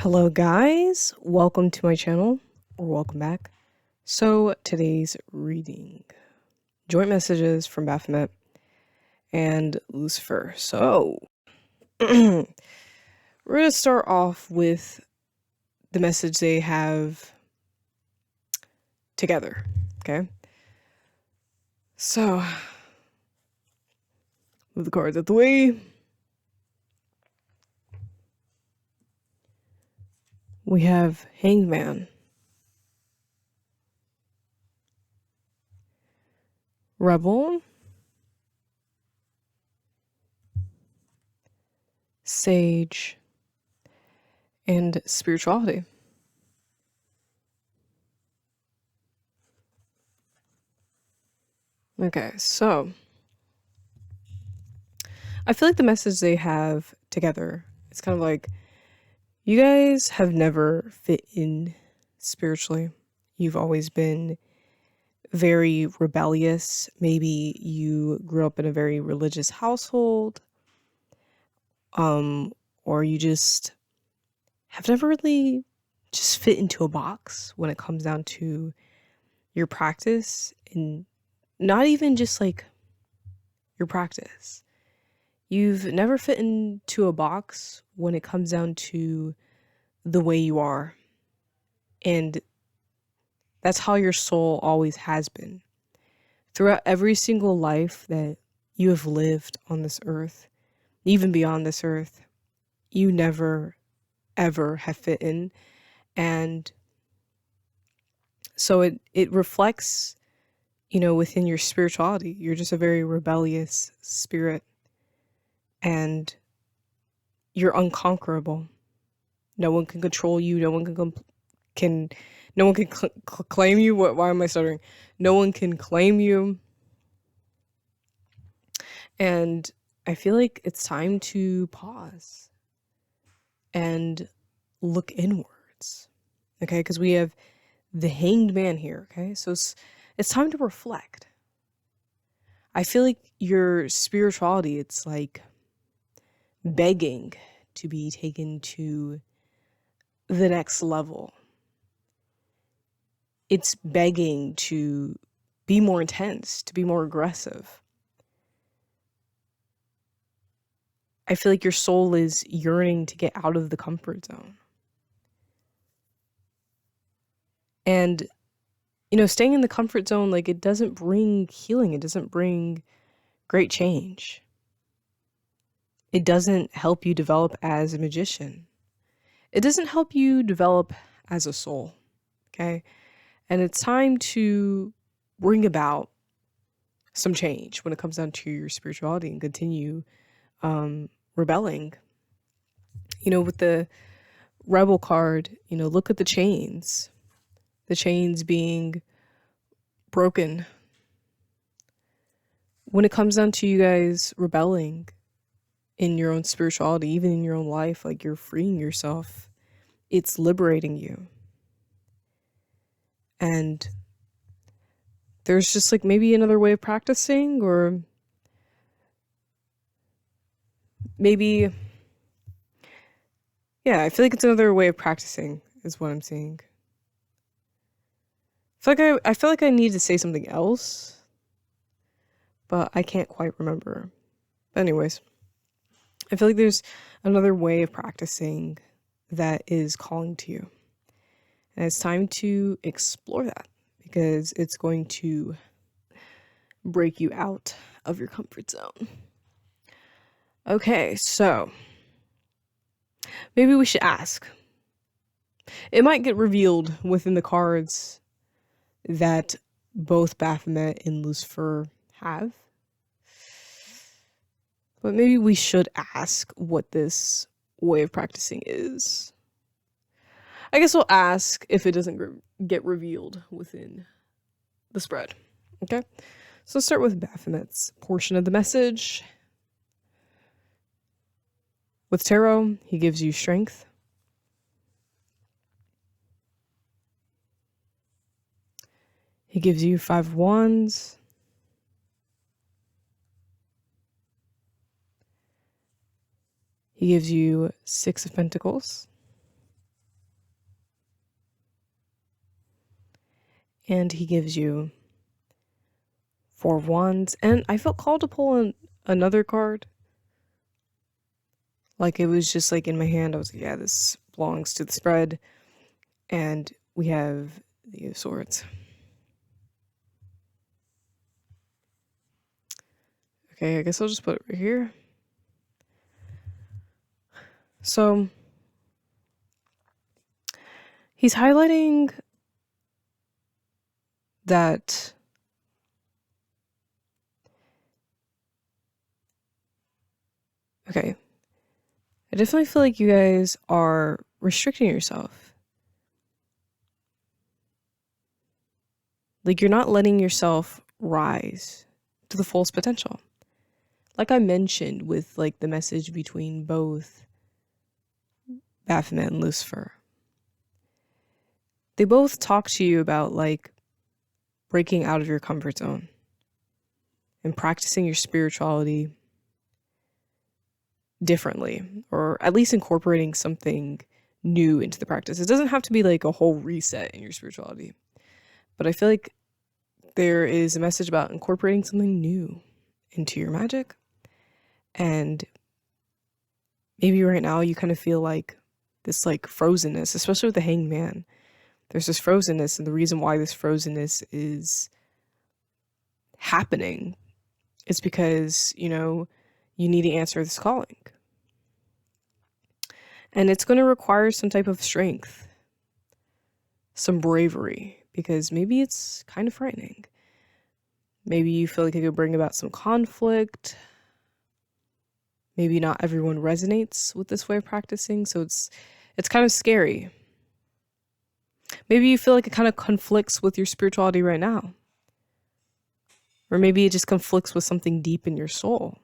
Hello guys, welcome to my channel, or welcome back. So today's reading, joint messages from Baphomet and Lucifer. So we're going to start off with the message they have together, okay? So, move the cards out the way. We have Hanged Man, Rebel, Sage, and Spirituality. Okay, so I feel like the message they have together, it's kind of like, you guys have never fit in spiritually. You've always been very rebellious. Maybe you grew up in a very religious household, or you just have never really just fit into a box when it comes down to your practice, and not even just like your practice. You've never fit into a box when it comes down to the way you are. And that's how your soul always has been. Throughout every single life that you have lived on this earth, even beyond this earth, you never, ever have fit in. And so it reflects, within your spirituality. You're just a very rebellious spirit. And you're unconquerable. No one can control you. No one can claim you. Why am I stuttering? No one can claim you. And I feel like it's time to pause and look inwards. Okay, because we have the Hanged Man here. Okay, so it's time to reflect. I feel like your spirituality, it's like begging to be taken to the next level. It's begging to be more intense, to be more aggressive. I feel like your soul is yearning to get out of the comfort zone. And, staying in the comfort zone, like, it doesn't bring healing. It doesn't bring great change. It doesn't help you develop as a magician. It doesn't help you develop as a soul, okay? And it's time to bring about some change when it comes down to your spirituality and continue rebelling. With the Rebel card, look at the chains being broken. When it comes down to you guys rebelling in your own spirituality, even in your own life, like, you're freeing yourself. It's liberating you. And there's just like maybe another way of practicing, or maybe, yeah, I feel like it's another way of practicing is what I'm saying. I feel like I need to say something else, but I can't quite remember. But anyways, I feel like there's another way of practicing that is calling to you. And it's time to explore that, because it's going to break you out of your comfort zone. Okay, so maybe we should ask. It might get revealed within the cards that both Baphomet and Lucifer have. But maybe we should ask what this way of practicing is. I guess we'll ask if it doesn't get revealed within the spread. Okay? So let's start with Baphomet's portion of the message. With tarot, he gives you strength. He gives you 5 of Wands. He gives you 6 of Pentacles. And he gives you 4 of Wands. And I felt called to pull another card. Like, it was just like in my hand. I was like, yeah, this belongs to the spread. And we have the Eight of Swords. Okay, I guess I'll just put it right here. So he's highlighting that okay, I definitely feel like you guys are restricting yourself. Like, you're not letting yourself rise to the fullest potential. Like I mentioned with like the message between both Baphomet and Lucifer. They both talk to you about like breaking out of your comfort zone and practicing your spirituality differently, or at least incorporating something new into the practice. It doesn't have to be like a whole reset in your spirituality, but I feel like there is a message about incorporating something new into your magic. And maybe right now you kind of feel like this like frozenness, especially with the Hanged Man. There's this frozenness, and the reason why this frozenness is happening is because, you know, you need to answer this calling. And it's going to require some type of strength, some bravery, because maybe it's kind of frightening. Maybe you feel like it could bring about some conflict. Maybe not everyone resonates with this way of practicing, so it's kind of scary. Maybe you feel like it kind of conflicts with your spirituality right now. Or maybe it just conflicts with something deep in your soul.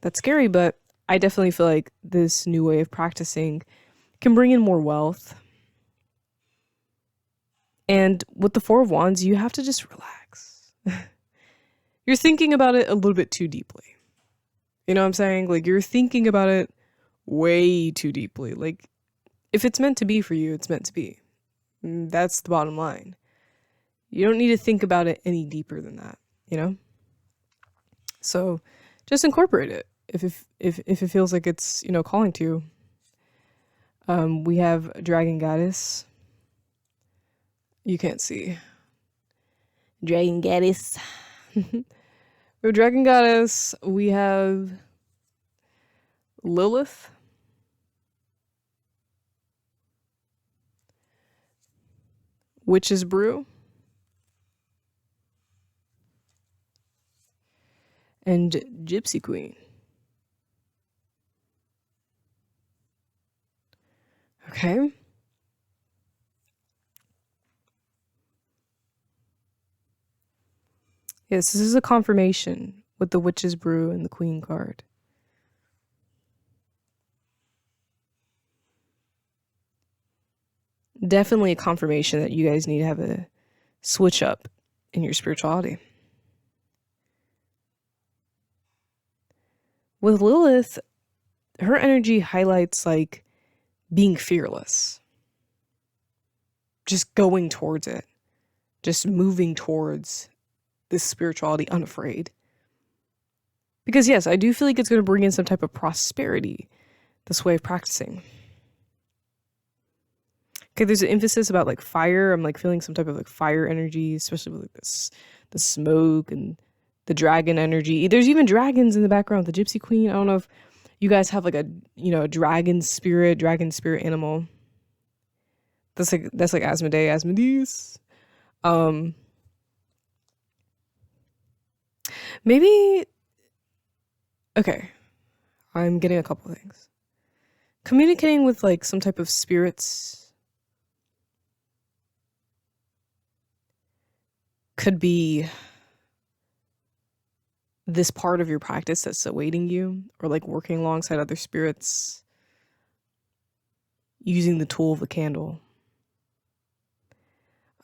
That's scary, but I definitely feel like this new way of practicing can bring in more wealth. And with the Four of Wands, you have to just relax. You're thinking about it a little bit too deeply. You know what I'm saying? Like, you're thinking about it way too deeply. Like, if it's meant to be for you, it's meant to be. That's the bottom line. You don't need to think about it any deeper than that, you know? So just incorporate it if it feels like it's, you know, calling to you. We have Dragon Goddess. You can't see. Dragon Goddess. We have Dragon Goddess. We have Lilith. Witch's Brew. And Gypsy Queen. Okay. Yes, this is a confirmation with the Witch's Brew and the Queen card. Definitely a confirmation that you guys need to have a switch up in your spirituality. With Lilith, her energy highlights like being fearless. Just going towards it. Just moving towards this spirituality unafraid. Because yes, I do feel like it's going to bring in some type of prosperity, this way of practicing. Okay, there's an emphasis about like fire. I'm like feeling some type of like fire energy, especially with like this, the smoke and the dragon energy. There's even dragons in the background. The Gypsy Queen. I don't know if you guys have like a, you know, a dragon spirit animal. That's like Asmodeus. Maybe. Okay, I'm getting a couple things. Communicating with like some type of spirits could be this part of your practice that's awaiting you, or like working alongside other spirits using the tool of the candle.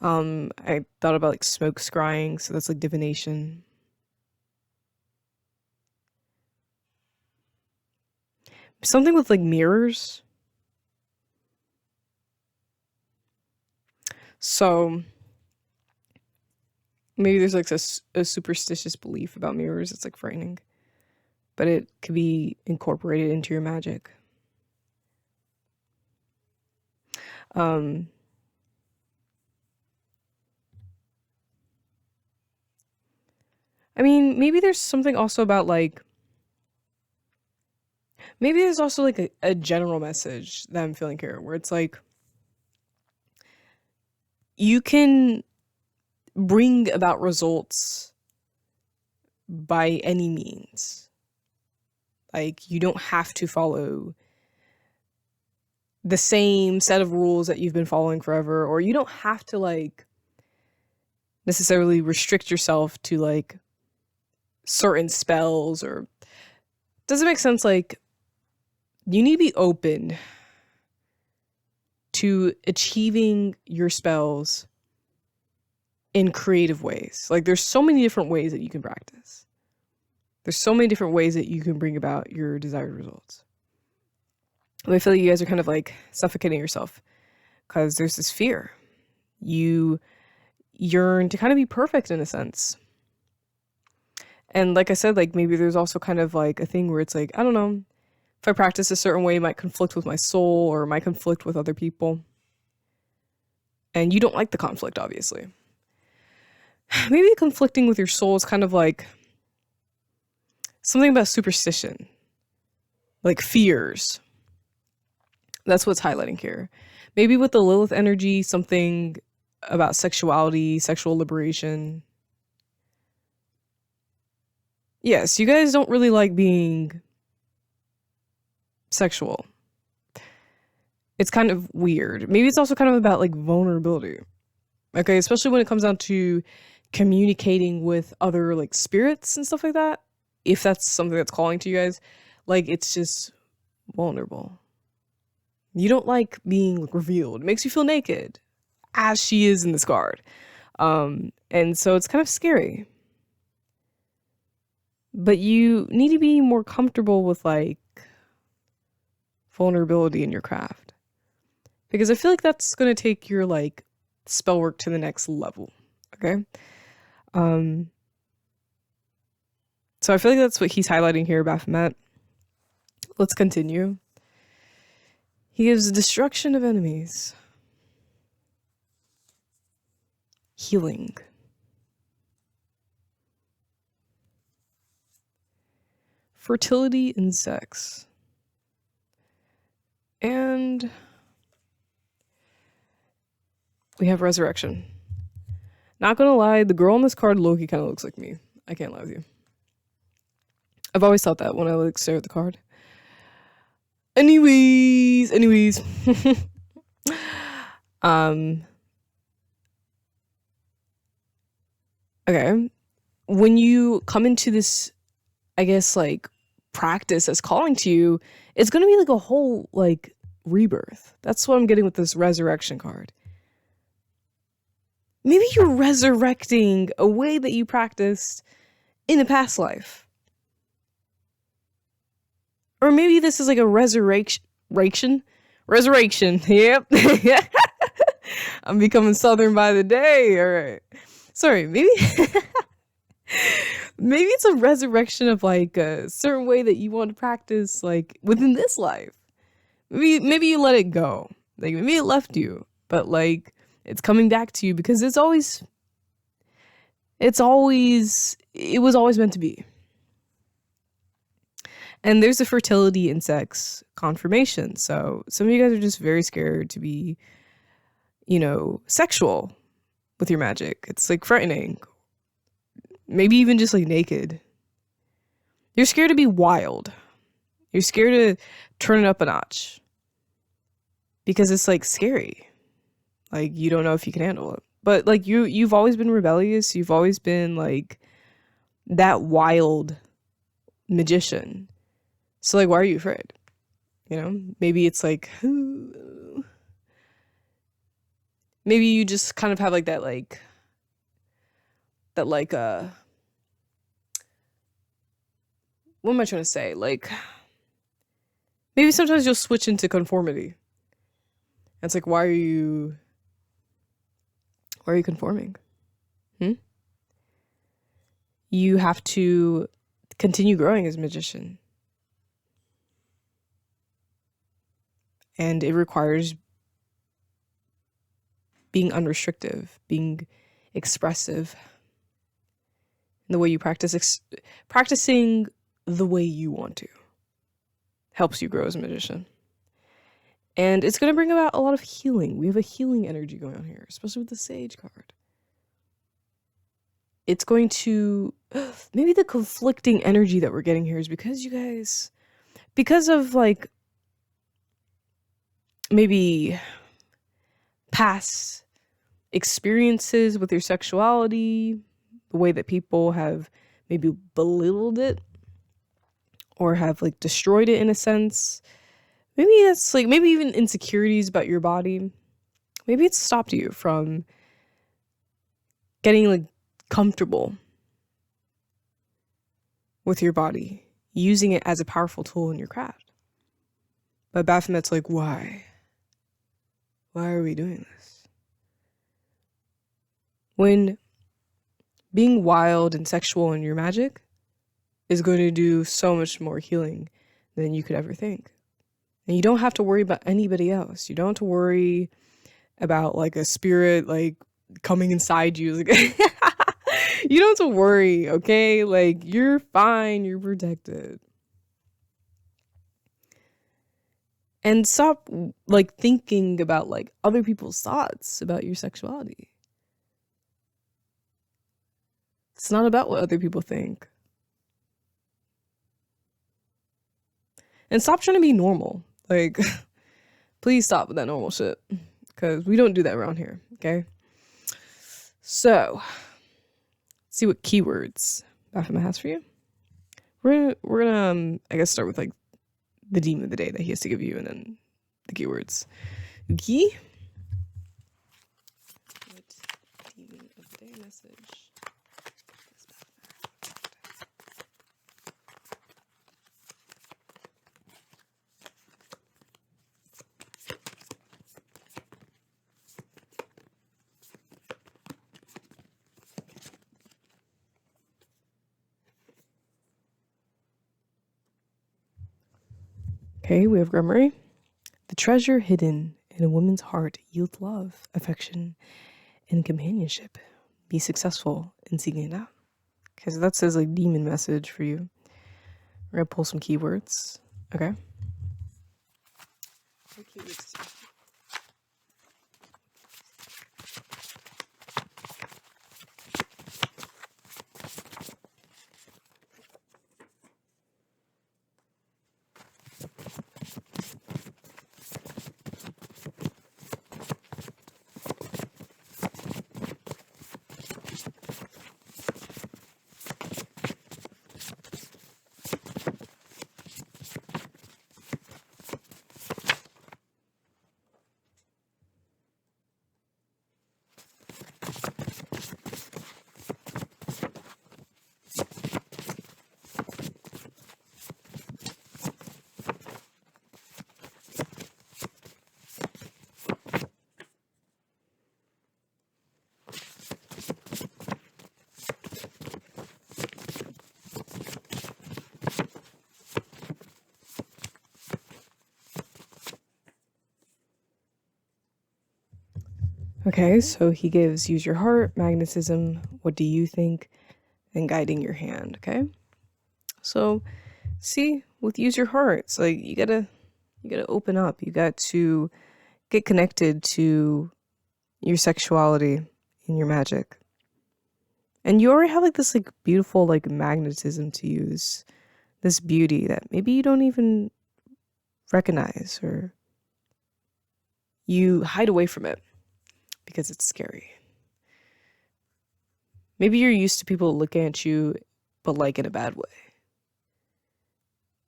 I thought about like smoke scrying, so that's like divination. Something with like mirrors. So maybe there's like a superstitious belief about mirrors. It's like frightening, but it could be incorporated into your magic. I mean, maybe there's something also about like, maybe there's also like a general message that I'm feeling here where it's like, you can bring about results by any means. Like, you don't have to follow the same set of rules that you've been following forever, or you don't have to like necessarily restrict yourself to like certain spells. Or does it make sense? Like, you need to be open to achieving your spells in creative ways. Like, there's so many different ways that you can practice. There's so many different ways that you can bring about your desired results. I feel like you guys are kind of like suffocating yourself because there's this fear. You yearn to kind of be perfect in a sense. And like I said, like maybe there's also kind of like a thing where it's like, I don't know, if I practice a certain way, it might conflict with my soul or it might conflict with other people. And you don't like the conflict, obviously. Maybe conflicting with your soul is kind of like something about superstition, like fears. That's what's highlighting here. Maybe with the Lilith energy, something about sexuality, sexual liberation. Yes, you guys don't really like being sexual. It's kind of weird. Maybe it's also kind of about like vulnerability. Okay, especially when it comes down to communicating with other like spirits and stuff like that. If that's something that's calling to you guys, like it's just vulnerable. You don't like being like, revealed. It makes you feel naked, as she is in this card. And so it's kind of scary. But you need to be more comfortable with like vulnerability in your craft. Because I feel like that's going to take your like spell work to the next level. Okay? So I feel like that's what he's highlighting here, Baphomet. Let's continue. He gives destruction of enemies. Healing. Fertility and sex. And we have resurrection. Not gonna lie, the girl on this card, Loki, kind of looks like me. I can't lie with you. I've always thought that when I like stare at the card. Anyways. Okay. When you come into this, I guess, like, practice that's calling to you, it's going to be like a whole, like, rebirth. That's what I'm getting with this resurrection card. Maybe you're resurrecting a way that you practiced in a past life. Or maybe this is like a resurrection. Yep. I'm becoming Southern by the day. All right. Sorry, maybe maybe it's a resurrection of like a certain way that you want to practice like within this life. Maybe you let it go. Like maybe it left you, but like it's coming back to you because it was always meant to be. And there's a fertility and sex confirmation. So some of you guys are just very scared to be, sexual with your magic. It's like frightening. Maybe even just like naked. You're scared to be wild. You're scared to turn it up a notch. Because it's like scary. Like you don't know if you can handle it. But like you've always been rebellious. You've always been like that wild magician. So like, why are you afraid? Maybe it's like, maybe you just kind of have like what am I trying to say? Like, maybe sometimes you'll switch into conformity. And it's like, why are you Or are you conforming? You have to continue growing as a magician. And it requires being unrestrictive, being expressive in the way you practice. Practicing the way you want to helps you grow as a magician. And it's going to bring about a lot of healing. We have a healing energy going on here, especially with the Sage card. It's going to, maybe the conflicting energy that we're getting here is because you guys, because of like maybe past experiences with your sexuality, the way that people have maybe belittled it or have like destroyed it in a sense. Maybe that's like, maybe even insecurities about your body. Maybe it's stopped you from getting like comfortable with your body, using it as a powerful tool in your craft. But Baphomet's like, why? Why are we doing this? When being wild and sexual in your magic is going to do so much more healing than you could ever think. And you don't have to worry about anybody else. You don't have to worry about like a spirit like coming inside you. Like, you don't have to worry, okay? Like, you're fine. You're protected. And stop like thinking about like other people's thoughts about your sexuality. It's not about what other people think. And stop trying to be normal. Like, please stop with that normal shit. Because we don't do that around here, okay? So, let's see what keywords Baphomet has for you. We're gonna I guess start with like the demon of the day that he has to give you, and then the keywords. Okay? What demon of the day message? Okay, we have Grummery. The treasure hidden in a woman's heart yields love, affection, and companionship. Be successful in seeking it out. Okay, so that says like demon message for you. We're gonna pull some keywords. Okay. What keywords? Okay, so he gives use your heart, magnetism, what do you think, and guiding your hand, okay? So, see, with use your heart, it's like you gotta open up. You got to get connected to your sexuality in your magic. And you already have like this like beautiful like magnetism to you, this beauty that maybe you don't even recognize, or you hide away from it because it's scary. Maybe you're used to people looking at you, but like in a bad way.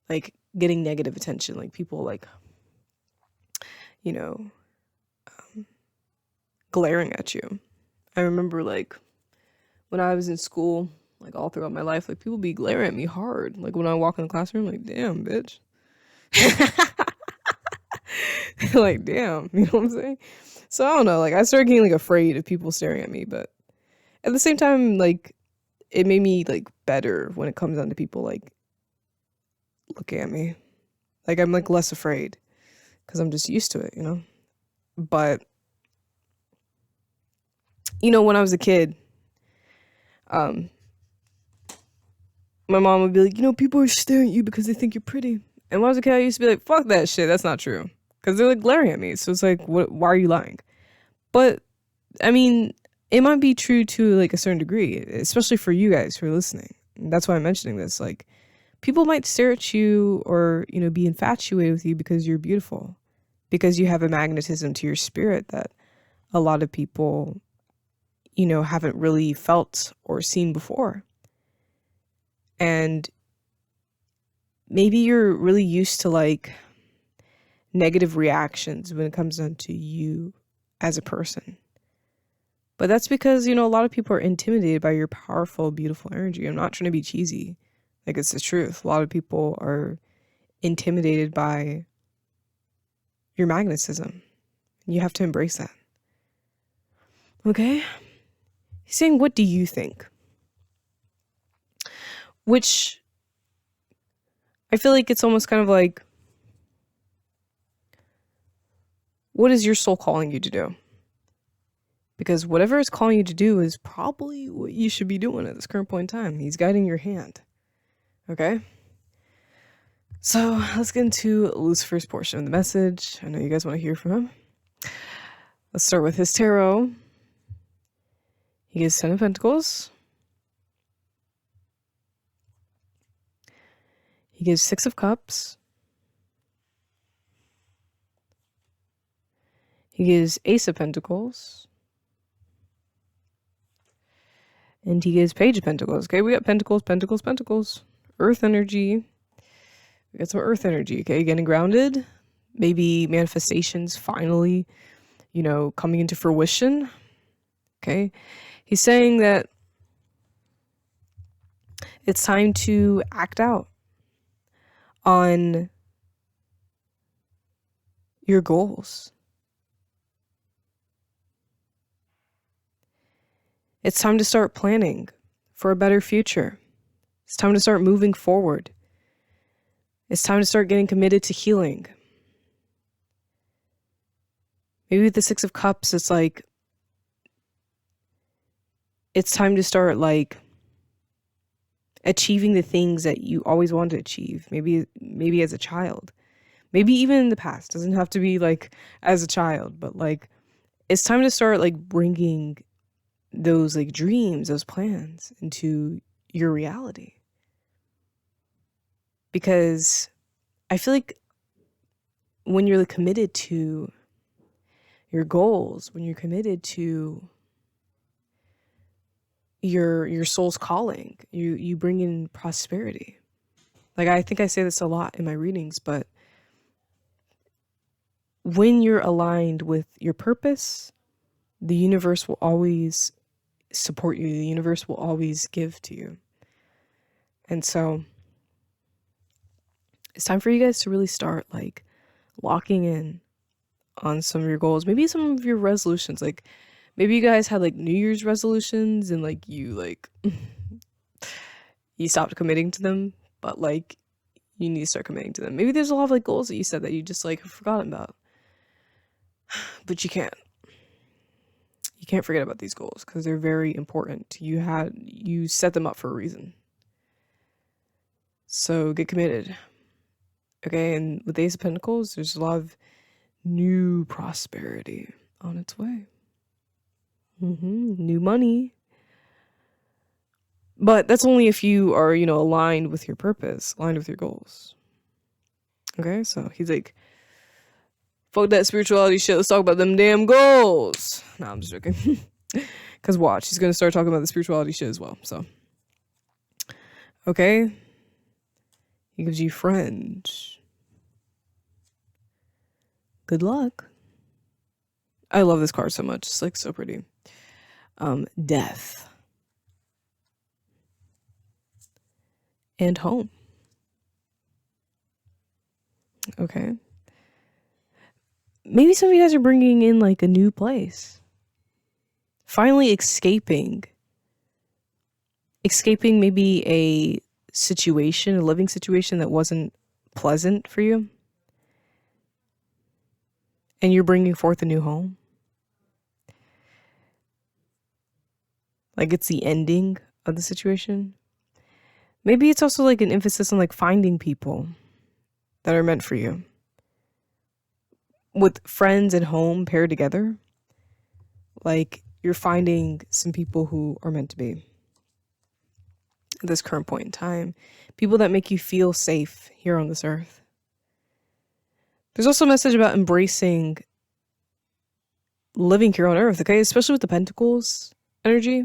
Like getting negative attention, like people like, you know, glaring at you. I remember like when I was in school, like all throughout my life, like people be glaring at me hard. Like when I walk in the classroom, like, damn, bitch. Like, damn, you know what I'm saying? So I don't know, like I started getting like afraid of people staring at me, but at the same time, like it made me like better when it comes down to people like looking at me. Like I'm like less afraid because I'm just used to it, you know? But you know, when I was a kid, um, my mom would be like, you know, people are staring at you because they think you're pretty. And when I was a kid, I used to be like, fuck that shit, that's not true. Because they're like glaring at me. So it's like, why are you lying? But I mean, it might be true to like a certain degree, especially for you guys who are listening. And that's why I'm mentioning this. Like, people might stare at you or, you know, be infatuated with you because you're beautiful, because you have a magnetism to your spirit that a lot of people, you know, haven't really felt or seen before. And maybe you're really used to like negative reactions when it comes down to you as a person. But that's because, you know, a lot of people are intimidated by your powerful, beautiful energy. I'm not trying to be cheesy. Like, it's the truth. A lot of people are intimidated by your magnetism. You have to embrace that. Okay? He's saying, what do you think? Which I feel like it's almost kind of like, what is your soul calling you to do? Because whatever it's calling you to do is probably what you should be doing at this current point in time. He's guiding your hand. Okay? So let's get into Lucifer's portion of the message. I know you guys want to hear from him. Let's start with his tarot. He gives 10 of Pentacles. He gives 6 of Cups. He gives Ace of Pentacles. And he gives Page of Pentacles. Okay, we got Pentacles, Pentacles, Pentacles. Earth energy. We got some Earth energy, okay? Getting grounded. Maybe manifestations finally, you know, coming into fruition. Okay? He's saying that it's time to act out on your goals. It's time to start planning for a better future. It's time to start moving forward. It's time to start getting committed to healing. Maybe with the 6 of Cups, it's like, it's time to start like achieving the things that you always wanted to achieve. Maybe as a child. Maybe even in the past. Doesn't have to be like as a child, but like it's time to start like bringing those like dreams, those plans into your reality. Because I feel like when you're like committed to your goals, when you're committed to your soul's calling, you bring in prosperity. Like, I think I say this a lot in my readings, but when you're aligned with your purpose, the universe will always support you. The universe will always give to you. And so it's time for you guys to really start like locking in on some of your goals. Maybe some of your resolutions. Like maybe you guys had like New Year's resolutions and like you you stopped committing to them, but like you need to start committing to them. Maybe there's a lot of like goals that you said that you just like have forgotten about. But you can't. You can't forget about these goals because they're very important. You set them up for a reason. So get committed. Okay, and with the Ace of Pentacles, there's a lot of new prosperity on its way. New money. But that's only if you are, you know, aligned with your purpose, aligned with your goals. Okay, so he's like, fuck that spirituality shit, let's talk about them damn goals. Nah, I'm just joking. Because watch, he's going to start talking about the spirituality shit as well, so. Okay. He gives you friends. Good luck. I love this card so much. It's like so pretty. Death. And home. Okay. maybe some of you guys are bringing in like a new place. Finally escaping maybe a situation, a living situation that wasn't pleasant for you. And you're bringing forth a new home. Like it's the ending of the situation. Maybe it's also like an emphasis on like finding people that are meant for you. With friends and home paired together, like you're finding some people who are meant to be at this current point in time. People that make you feel safe here on this earth. There's also a message about embracing living here on earth, okay? Especially with the Pentacles energy.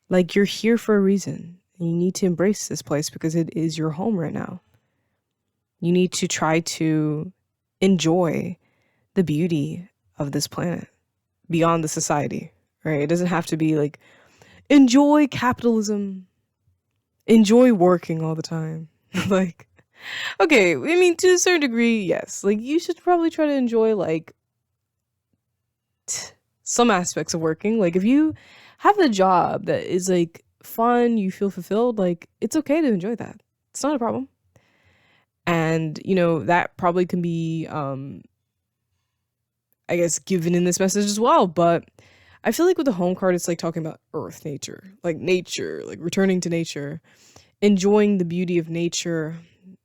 Like you're here for a reason. And you need to embrace this place because it is your home right now. You need to try to enjoy the beauty of this planet beyond the society, right? It doesn't have to be like, enjoy capitalism, enjoy working all the time. Like, okay, I mean, to a certain degree, yes. Like, you should probably try to enjoy, like, some aspects of working. Like, if you have a job that is, like, fun, you feel fulfilled, like, it's okay to enjoy that. It's not a problem. And, you know, that probably can be, I guess, given in this message as well. But I feel like with the home card, it's like talking about earth, nature, like returning to nature, enjoying the beauty of nature,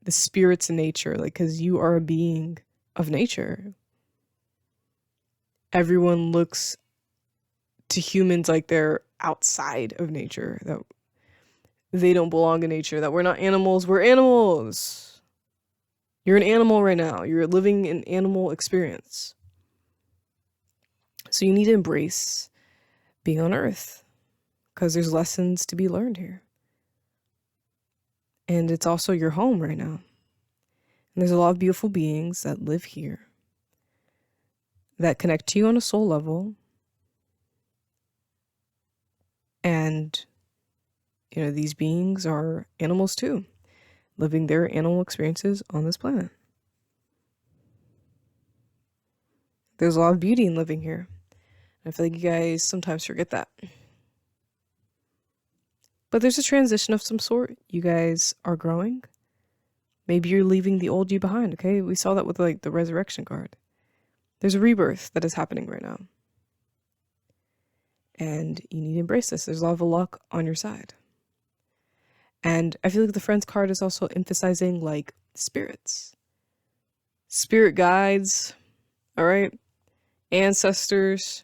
the spirits in nature, like, because you are a being of nature. Everyone looks to humans like they're outside of nature, that they don't belong in nature, that we're not animals, we're animals. You're an animal right now. You're living an animal experience. So you need to embrace being on Earth because there's lessons to be learned here. And it's also your home right now. And there's a lot of beautiful beings that live here that connect to you on a soul level. And, you know, these beings are animals too, living their animal experiences on this planet. There's a lot of beauty in living here. I feel like you guys sometimes forget that. But there's a transition of some sort. You guys are growing. Maybe you're leaving the old you behind, okay? We saw that with like the resurrection card. There's a rebirth that is happening right now. And you need to embrace this. There's a lot of luck on your side. And I feel like the Friends card is also emphasizing like spirits. Spirit guides, all right? Ancestors.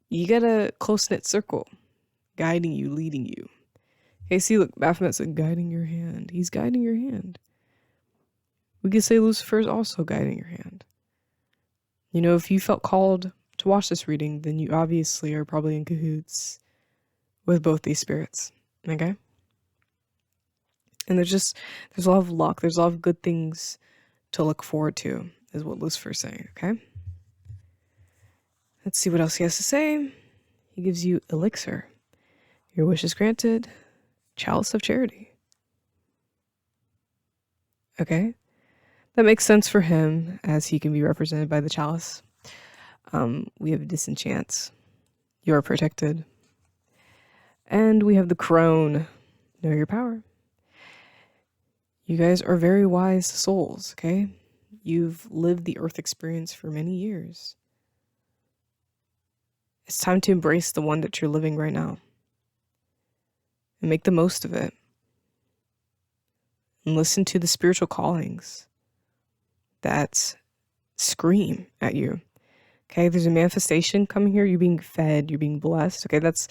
You got a close-knit circle guiding you, leading you. Okay, see, look, Baphomet said guiding your hand. He's guiding your hand. We could say Lucifer is also guiding your hand. You know, if you felt called to watch this reading, then you obviously are probably in cahoots with both these spirits, okay? And there's a lot of luck. There's a lot of good things to look forward to, is what Lucifer's saying, okay? Let's see what else he has to say. He gives you elixir. Your wish is granted. Chalice of charity. Okay? That makes sense for him, as he can be represented by the chalice. We have disenchant. You are protected. And we have the crone. Know your power. You guys are very wise souls, okay? You've lived the earth experience for many years. It's time to embrace the one that you're living right now. And make the most of it. And listen to the spiritual callings that scream at you. Okay, there's a manifestation coming here. You're being fed. You're being blessed. Okay, that's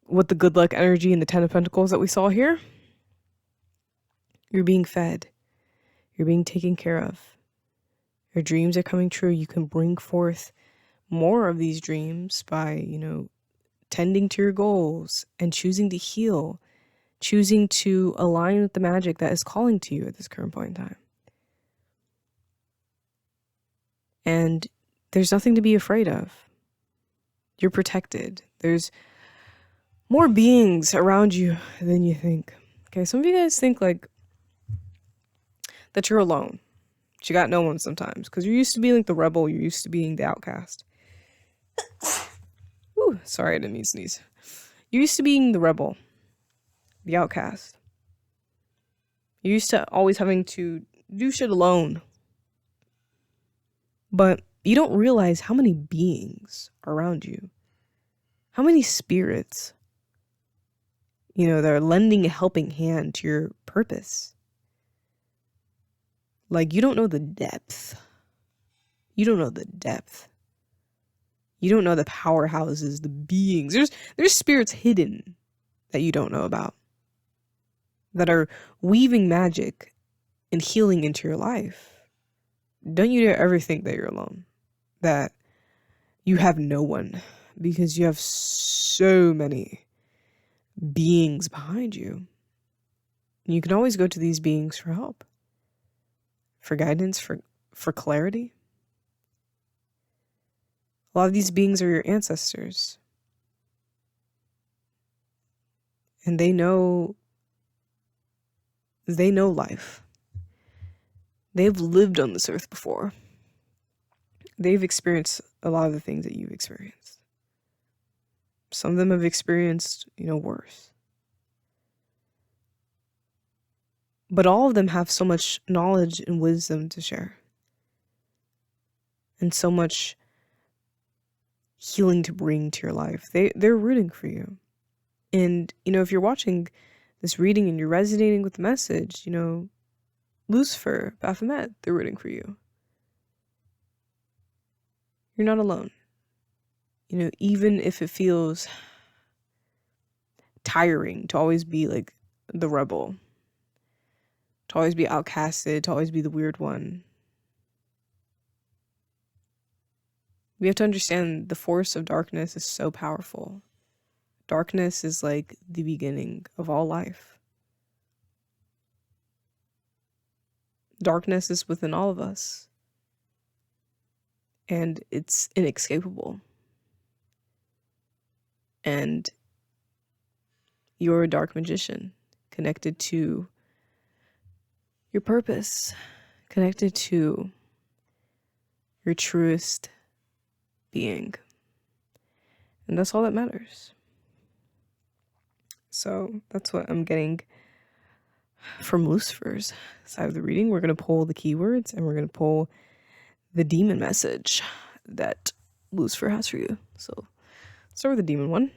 what the good luck energy and the Ten of Pentacles that we saw here. You're being fed. You're being taken care of. Your dreams are coming true. You can bring forth more of these dreams by, you know, tending to your goals and choosing to heal, choosing to align with the magic that is calling to you at this current point in time. And there's nothing to be afraid of. You're protected. There's more beings around you than you think. Okay, some of you guys think like that you're alone. But you got no one sometimes. Because you're used to being like the rebel. You're used to being the outcast. Ooh, sorry, I didn't mean to sneeze. You're used to being the rebel. The outcast. You're used to always having to do shit alone. But you don't realize how many beings are around you. How many spirits, you know, that are lending a helping hand to your purpose. Like, you don't know the depth. You don't know the depth. You don't know the powerhouses, the beings. There's spirits hidden that you don't know about. That are weaving magic and healing into your life. Don't you dare ever think that you're alone. That you have no one. Because you have so many beings behind you. You can always go to these beings for help. For guidance, for clarity. A lot of these beings are your ancestors. And they know life. They've lived on this earth before. They've experienced a lot of the things that you've experienced. Some of them have experienced, you know, worse. But all of them have so much knowledge and wisdom to share. And so much healing to bring to your life. They're rooting for you. And, you know, if you're watching this reading and you're resonating with the message, you know, Lucifer, Baphomet, they're rooting for you. You're not alone. You know, even if it feels tiring to always be like the rebel, to always be outcasted, to always be the weird one. We have to understand the force of darkness is so powerful. Darkness is like the beginning of all life. Darkness is within all of us. And it's inescapable. And you're a dark magician connected to your purpose, connected to your truest being. And that's all that matters. So that's what I'm getting from Lucifer's side of the reading. We're going to pull the keywords and we're going to pull the demon message that Lucifer has for you. So let's start with the demon one.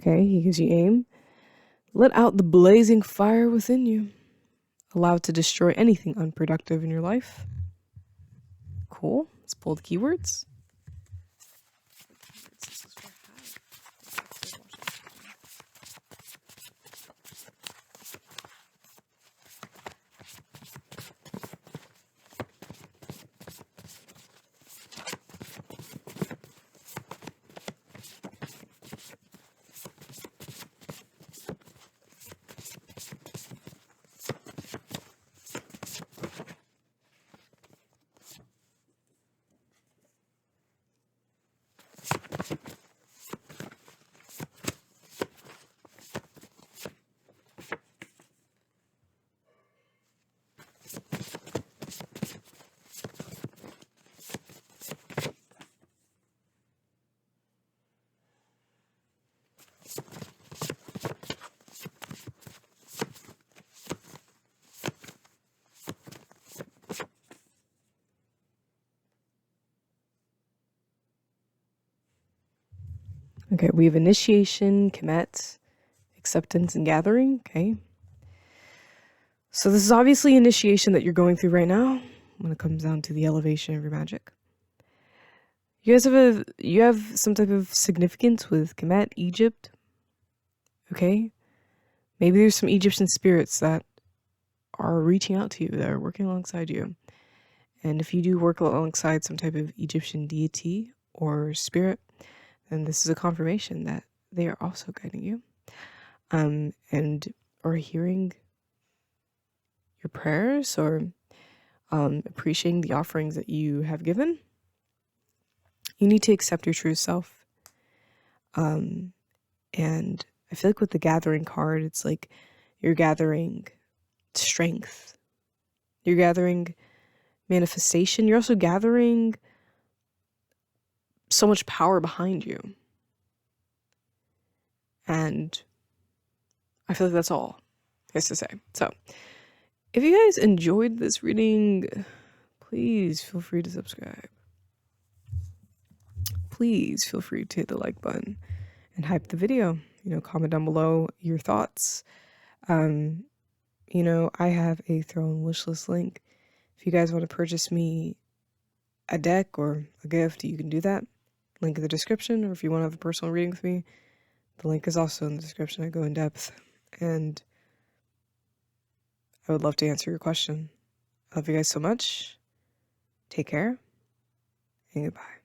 Okay, he gives you aim. Let out the blazing fire within you. Allow it to destroy anything unproductive in your life. Cool. Let's pull the keywords. Okay, we have initiation, Kemet, acceptance, and gathering. Okay. So this is obviously initiation that you're going through right now when it comes down to the elevation of your magic. You guys have some type of significance with Kemet, Egypt. Okay. Maybe there's some Egyptian spirits that are reaching out to you, that are working alongside you. And if you do work alongside some type of Egyptian deity or spirit, then this is a confirmation that they are also guiding you. and or hearing your prayers, or appreciating the offerings that you have given, you need to accept your true self. And I feel like with the gathering card, it's like you're gathering strength, you're gathering manifestation, you're also gathering so much power behind you. And I feel like that's all there is to say. So if you guys enjoyed this reading, please feel free to subscribe. Please feel free to hit the like button and hype the video. Comment down below your thoughts. I have a Throne wishlist link. If you guys want to purchase me a deck or a gift, you can do that. Link in the description. Or if you want to have a personal reading with me, the link is also in the description. I go in depth, and I would love to answer your question. I love you guys so much. Take care, and goodbye.